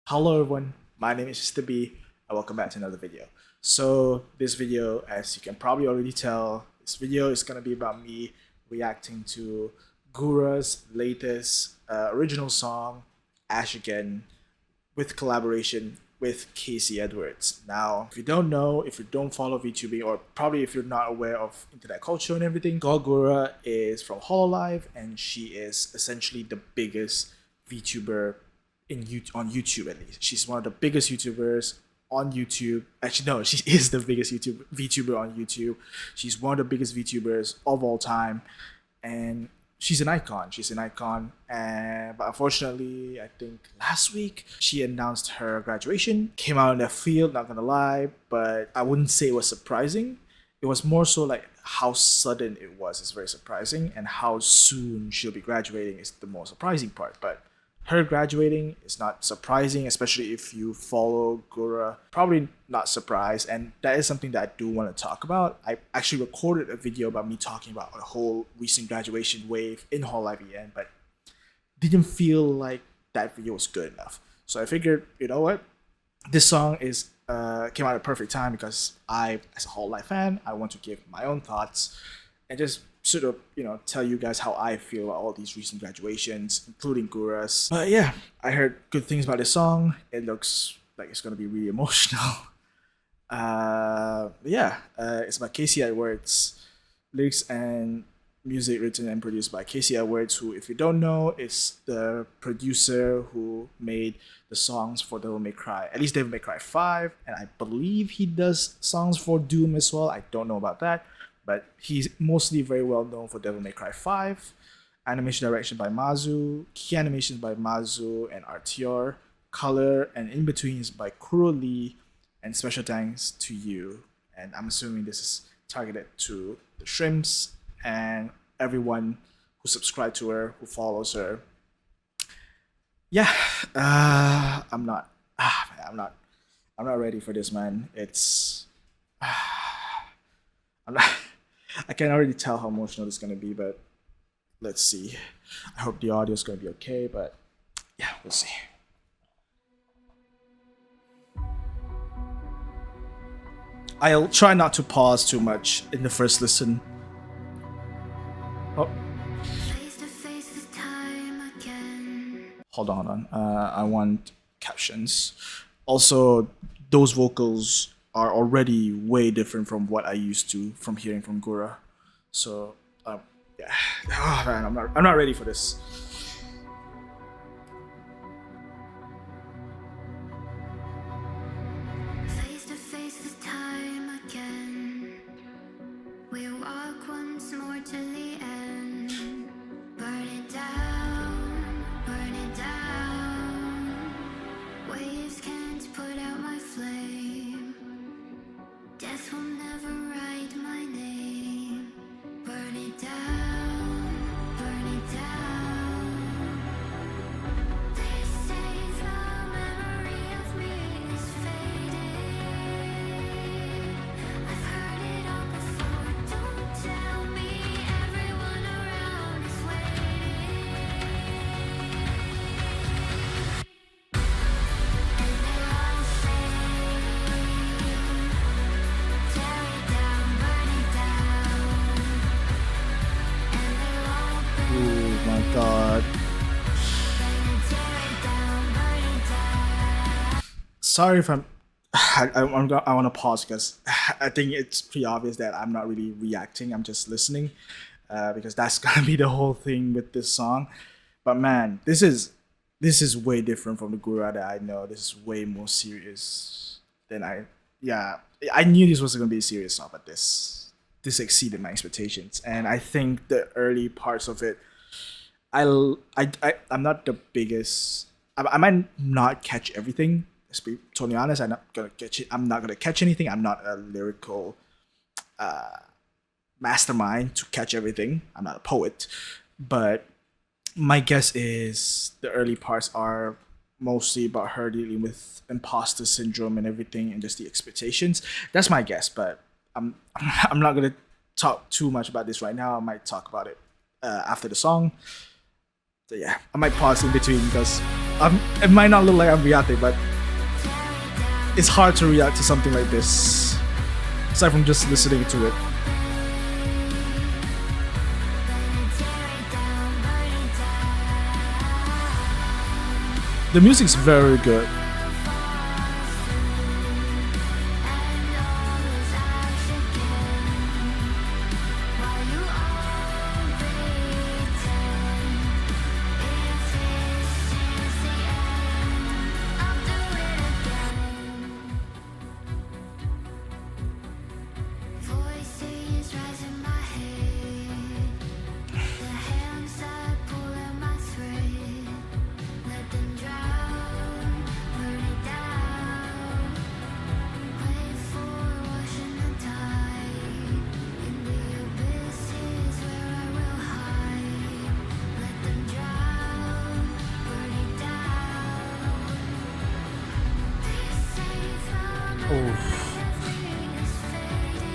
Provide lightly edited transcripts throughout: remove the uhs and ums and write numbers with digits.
Hello everyone, my name is Mr. B and welcome back to another video. So this video, as you can probably already tell, this video is going to be about me reacting to Gura's latest original song, Ash Again, with collaboration with Casey Edwards. Now, if you don't know, if you don't follow VTubing, or probably if you're not aware of internet culture and everything, Gawr Gura is from Hololive and she is essentially the biggest VTuber on YouTube. At least she's one of the biggest YouTubers on YouTube. Actually, no, she is the biggest VTuber on YouTube. She's one of the biggest VTubers of all time, and she's an icon. She's an icon, and but unfortunately, I think last week she announced her graduation. Came out in the field, not gonna lie, but I wouldn't say it was surprising. It was more so like how sudden it was is very surprising, and how soon she'll be graduating is the more surprising part. But her graduating is not surprising, especially if you follow Gura. Probably not surprised, and that is something that I do want to talk about. I actually recorded a video about me talking about a whole recent graduation wave in Hololive En, but didn't feel like that video was good enough. So I figured, you know what, this song is came out at a perfect time because I, as a Hololive fan, I want to give my own thoughts and just sort of, tell you guys how I feel about all these recent graduations, including Gura's. But yeah, I heard good things about this song. It looks like it's gonna be really emotional. It's by Casey Edwards. Lyrics and music written and produced by Casey Edwards, who, if you don't know, is the producer who made the songs for Devil May Cry. At least Devil May Cry 5, and I believe he does songs for Doom as well. I don't know about that, but he's mostly very well known for Devil May Cry 5. Animation direction by Mazu, key animations by Mazu and Artior, color and in-betweens by Kuro Lee, and special thanks to you. And I'm assuming this is targeted to the Shrimps and everyone who subscribed to her, who follows her. Yeah, I'm not ready for this, man. It's I'm not. I can already tell how emotional it's gonna be, but let's see. I hope the audio is gonna be okay, but yeah, we'll see. I'll try not to pause too much in the first listen. Oh. Hold on. I want captions. Also, those vocals are already way different from what I used to from hearing from Gura. So, yeah. Oh, man, I'm not ready for this. God. Sorry if I want to pause because I think it's pretty obvious that I'm not really reacting. I'm just listening because that's gonna be the whole thing with this song. But man, this is way different from the Gura that I know. This is way more serious than I knew this was gonna be a serious song, but this exceeded my expectations. And I think the early parts of it, I'm not the biggest. I might not catch everything. Let's be totally honest. I'm not gonna catch anything. I'm not a lyrical mastermind to catch everything. I'm not a poet, but my guess is the early parts are mostly about her dealing with imposter syndrome and everything, and just the expectations. That's my guess, but I'm not gonna talk too much about this right now. I might talk about it after the song. So yeah, I might pause in between because it might not look like I'm reacting, but it's hard to react to something like this, aside from just listening to it. The music's very good.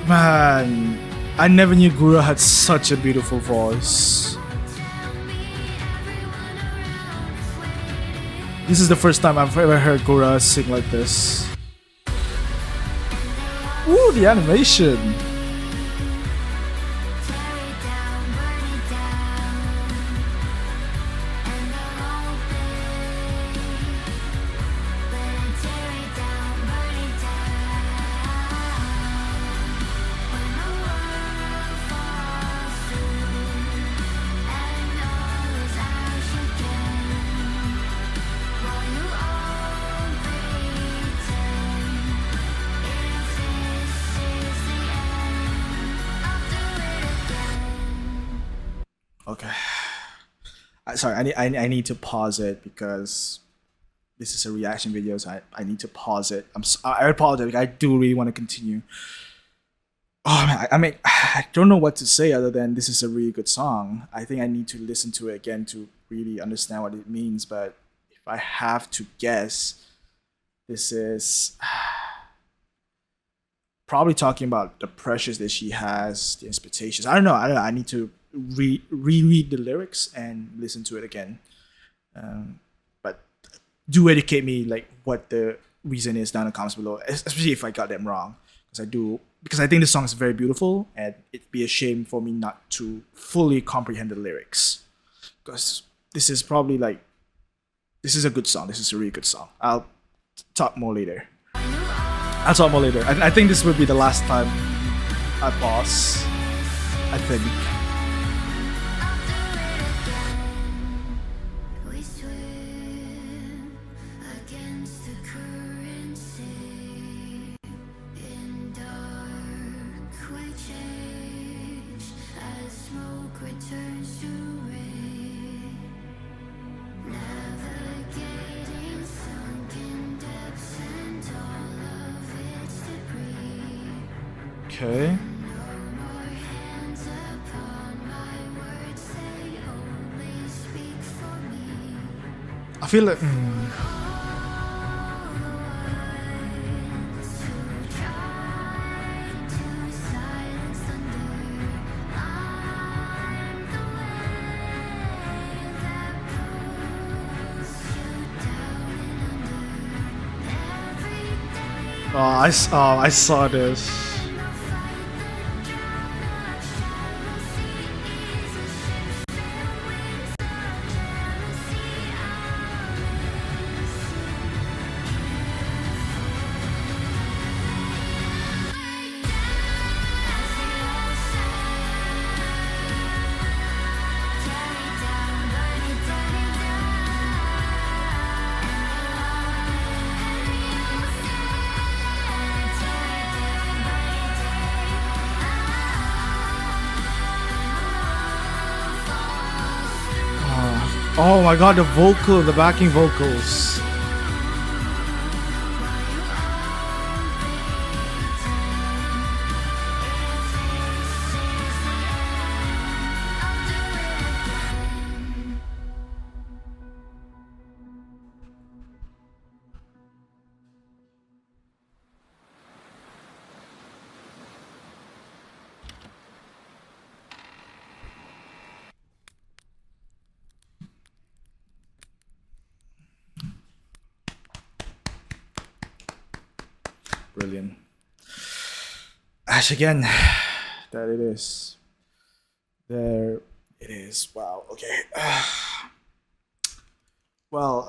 Man, I never knew Gura had such a beautiful voice. This is the first time I've ever heard Gura sing like this. Ooh, the animation! Okay. Sorry, I need to pause it because this is a reaction video, so I need to pause it. I apologize. Like, I do really want to continue. Oh man, I mean, I don't know what to say other than this is a really good song. I think I need to listen to it again to really understand what it means. But if I have to guess, this is probably talking about the pressures that she has, the expectations. I don't know. I need to reread the lyrics and listen to it again. But do educate me like what the reason is down in the comments below, especially if I got them wrong, because I think the song is very beautiful and it'd be a shame for me not to fully comprehend the lyrics, because this is probably like, this is a good song. This is a really good song. I'll talk more later. I think this will be the last time I pause, I think. Okay. I feel like I saw this. Oh my god, the backing vocals. Brilliant. Ash again. There it is. There it is. Wow. Okay. Well,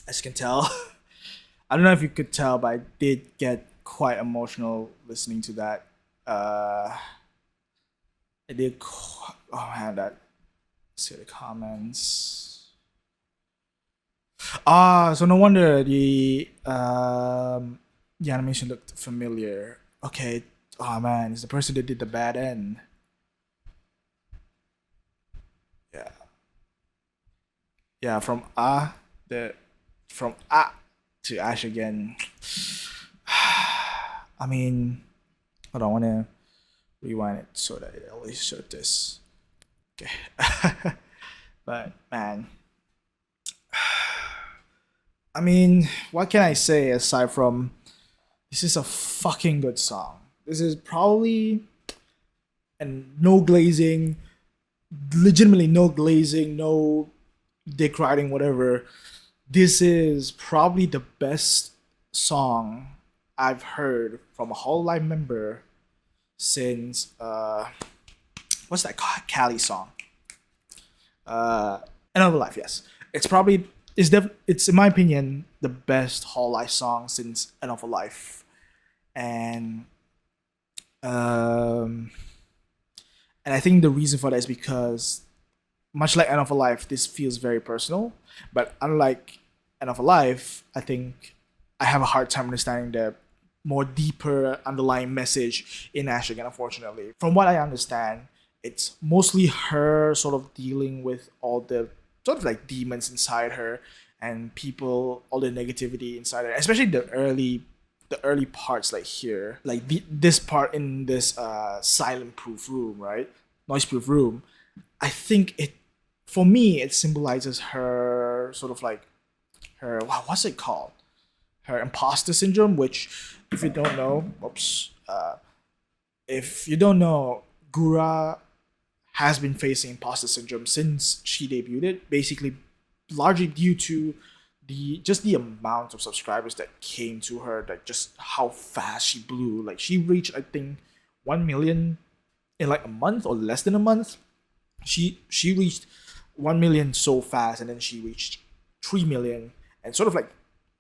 as you can tell, I don't know if you could tell, but I did get quite emotional listening to that. I did. Oh man, that. See the comments. So no wonder the animation looked familiar. Okay. Oh man, it's the person that did the bad end. Yeah. Yeah, from to Ash again. I mean, hold on, I wanna rewind it so that it always showed this. Okay. But man, I mean, what can I say aside from this is a fucking good song. This is probably and no glazing, legitimately no glazing, no dick riding, whatever. This is probably the best song I've heard from a Hololive member since what's that Cali song? Another Life, yes. It's probably it's in my opinion the best Hololive song since Another Life. And um and I think the reason for that is because much like End of a Life, this feels very personal. But unlike End of a Life, I think I have a hard time understanding the more deeper underlying message in Ash again, unfortunately. From what I understand, it's mostly her sort of dealing with all the sort of like demons inside her and people, all the negativity inside her, especially the early parts like here, like this part in this silent proof room, right? Noise proof room. I think it, for me, it symbolizes her sort of like her, what's it called? Her imposter syndrome, which, if you don't know, if you don't know, Gura has been facing imposter syndrome since she debuted, basically largely due to the amount of subscribers that came to her, like just how fast she blew. Like she reached, I think, 1 million in like a month or less than a month. She reached 1 million so fast, and then she reached 3 million, and sort of like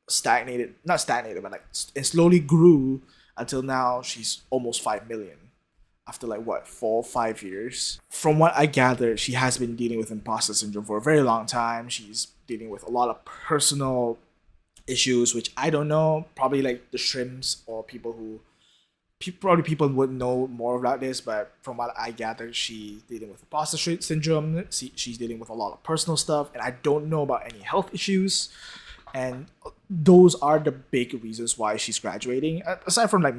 stagnated, not stagnated, but like and slowly grew until now she's almost 5 million after like what 4 or 5 years. From what I gathered, she has been dealing with imposter syndrome for a very long time. She's dealing with a lot of personal issues, which I don't know. Probably like the shrimps or people who probably people would know more about this, but from what I gathered, she's dealing with imposter syndrome. She's dealing with a lot of personal stuff, and I don't know about any health issues. And those are the big reasons why she's graduating. Aside from like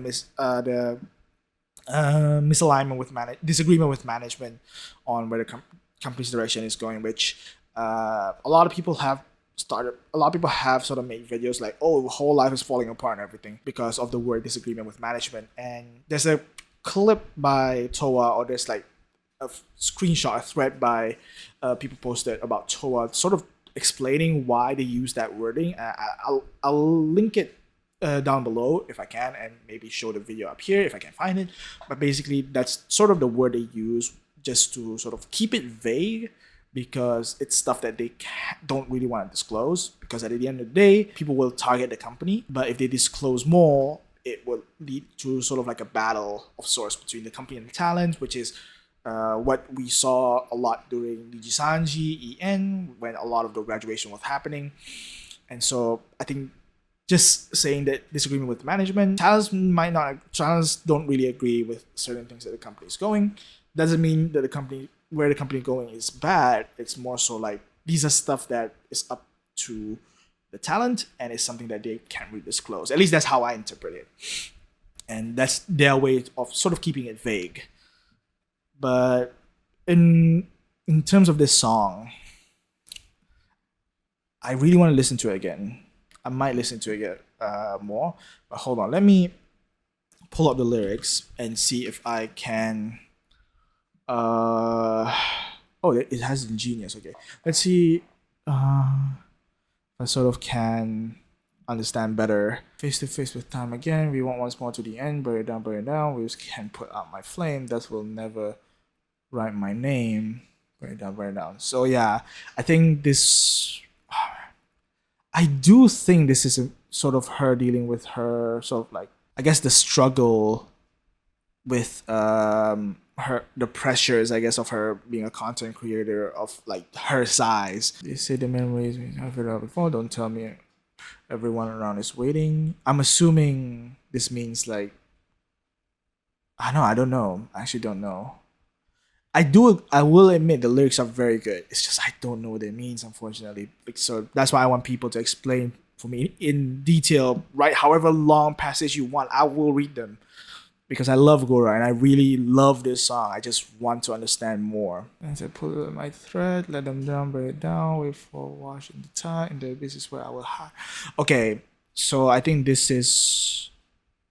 misalignment with disagreement with management on where the company's direction is going, which a lot of people have sort of made videos like, oh, whole life is falling apart and everything because of the word disagreement with management. And there's a clip by Towa, or there's like a screenshot, a thread by people posted about Towa sort of explaining why they use that wording. I'll link it down below if I can, and maybe show the video up here if I can find it. But basically, that's sort of the word they use just to sort of keep it vague, because it's stuff that they don't really want to disclose, because at the end of the day, people will target the company. But if they disclose more, it will lead to sort of like a battle of sorts between the company and the talent, which is what we saw a lot during Nijisanji EN, when a lot of the graduation was happening. And so I think just saying that disagreement with management, talents don't really agree with certain things that the company is going, doesn't mean that where the company going is bad. It's more so like these are stuff that is up to the talent, and it's something that they can't really disclose. At least that's how I interpret it, and that's their way of sort of keeping it vague. But in terms of this song, I really want to listen to it again. I might listen to it more, but hold on, let me pull up the lyrics and see if I can. Oh, it has Jinyas. Okay, let's see. I sort of can understand better. Face to face with time again. We want once more to the end. Burn it down, burn it down. We just can't put out my flame. That will never write my name. Burn it down, burn it down. So yeah, I think this. I do think this is a sort of her dealing with her sort of like, I guess, the struggle with her, the pressures, I guess, of her being a content creator of like her size. They say the memories I've heard of before. Don't tell me everyone around is waiting. I'm assuming this means like, I don't know. I actually don't know. I will admit the lyrics are very good. It's just I don't know what it means, unfortunately. Like, so that's why I want people to explain for me in detail, right? However long passage you want, I will read them. Because I love Gura and I really love this song. I just want to understand more. As I pull out my thread, let them down, break it down, wait for wash in the tie, and this is where I will hide. Okay, so I think this is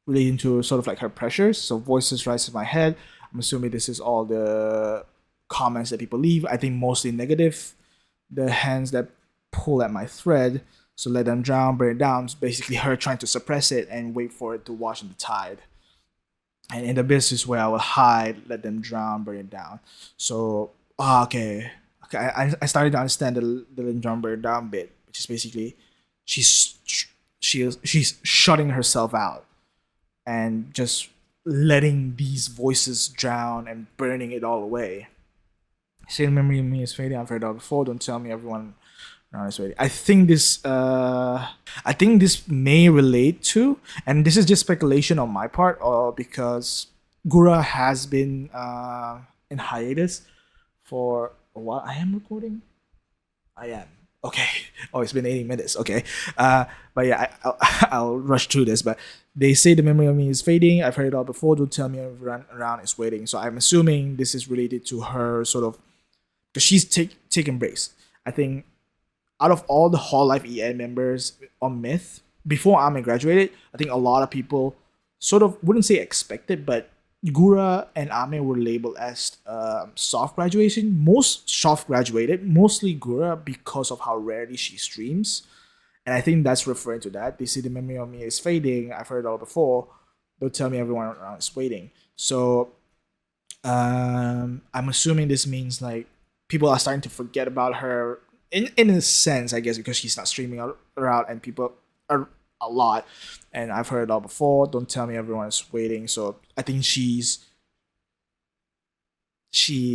relating to sort of like her pressures. So voices rise in my head. I'm assuming this is all the comments that people leave. I think mostly negative. The hands that pull at my thread, so let them drown, burn it down. It's basically her trying to suppress it and wait for it to wash in the tide. And in the business where I will hide, let them drown, burn it down. So, okay. I started to understand the drown, burn it down bit, which is basically she's shutting herself out and just letting these voices drown and burning it all away. Say the memory of me is fading. I've heard that before. Don't tell me everyone around is fading. I think this may relate to, and this is just speculation on my part, because Gura has been in hiatus for a while. I am recording. I am. Okay. Oh, it's been 80 minutes. Okay. But yeah, I'll rush through this. But they say the memory of me is fading. I've heard it all before. Don't tell me everyone around is waiting. So I'm assuming this is related to her sort of, because she's taking breaks. I think out of all the Hololive EN members on Myth, before Ame graduated, I think a lot of people sort of wouldn't say expected, but Gura and Ame were labeled as soft graduation. Most soft graduated, mostly Gura, because of how rarely she streams. And I think that's referring to that. They say the memory of me is fading. I've heard it all before. Don't tell me everyone around is waiting. So I'm assuming this means like people are starting to forget about her in a sense, I guess, because she's not streaming around and people are a lot. And I've heard it all before. Don't tell me everyone is waiting. So I think she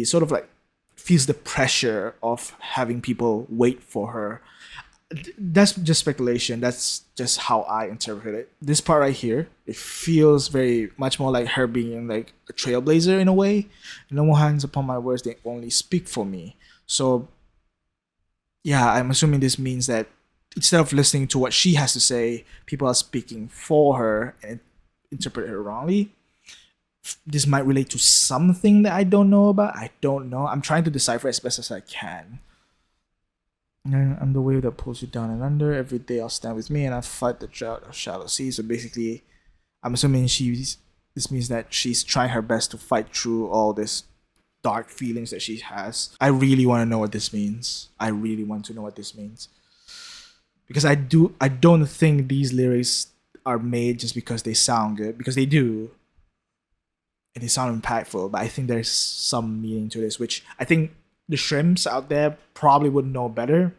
sort of like feels the pressure of having people wait for her. That's just speculation. That's just how I interpret it. This part right here, it feels very much more like her being like a trailblazer in a way. No more hands upon my words, they only speak for me. So yeah, I'm assuming this means that instead of listening to what she has to say, people are speaking for her and interpret her wrongly. This might relate to something that I don't know about. I don't know. I'm trying to decipher as best as I can. I'm the wave that pulls you down and under. Every day I'll stand with me and I fight the drought of shallow sea. So basically, I'm assuming this means that she's trying her best to fight through all this dark feelings that she has. I really want to know what this means. I really want to know what this means. Because I don't think these lyrics are made just because they sound good, because they do. And they sound impactful, but I think there's some meaning to this, which I think the shrimps out there probably would know better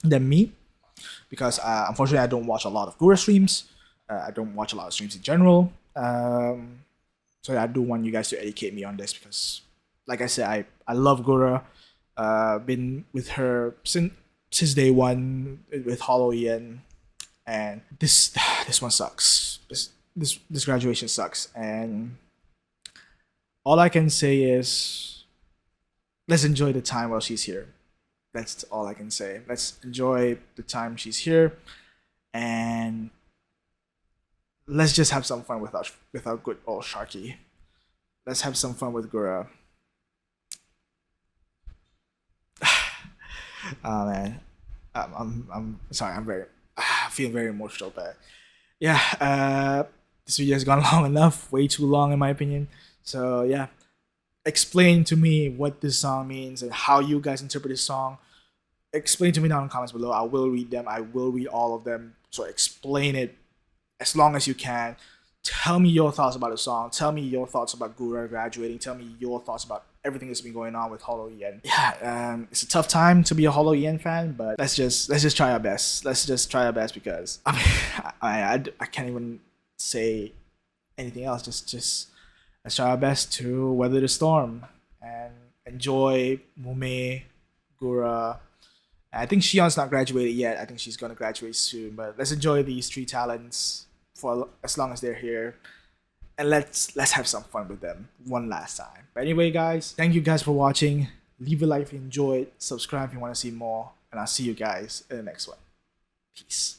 than me, because unfortunately I don't watch a lot of Gura streams. I don't watch a lot of streams in general. So yeah, I do want you guys to educate me on this, because like I said, I love Gura. Been with her since day one with Hololive En, and this one sucks. This graduation sucks, and all I can say is let's enjoy the time while she's here. That's all I can say. Let's enjoy the time she's here, and let's just have some fun with our good old Sharky. Let's have some fun with Gura. Oh man, I'm sorry. I feel very emotional, but yeah. This video has gone long enough, way too long in my opinion. So yeah, explain to me what this song means and how you guys interpret this song. explain to me down in the comments below. I will read them. I will read all of them. So explain it as long as you can. Tell me your thoughts about the song. Tell me your thoughts about Gura graduating. Tell me your thoughts about everything that's been going on with Hololive. Yeah, it's a tough time to be a Hololive fan, but let's just try our best. Let's just try our best, because I mean, I can't even say anything else. Just let's try our best to weather the storm and enjoy Mume, Gura. I think Shion's not graduated yet. I think she's gonna graduate soon. But let's enjoy these three talents for as long as they're here, and let's have some fun with them one last time. But anyway, guys, thank you guys for watching. Leave a like if you enjoyed. Subscribe if you want to see more, and I'll see you guys in the next one. Peace.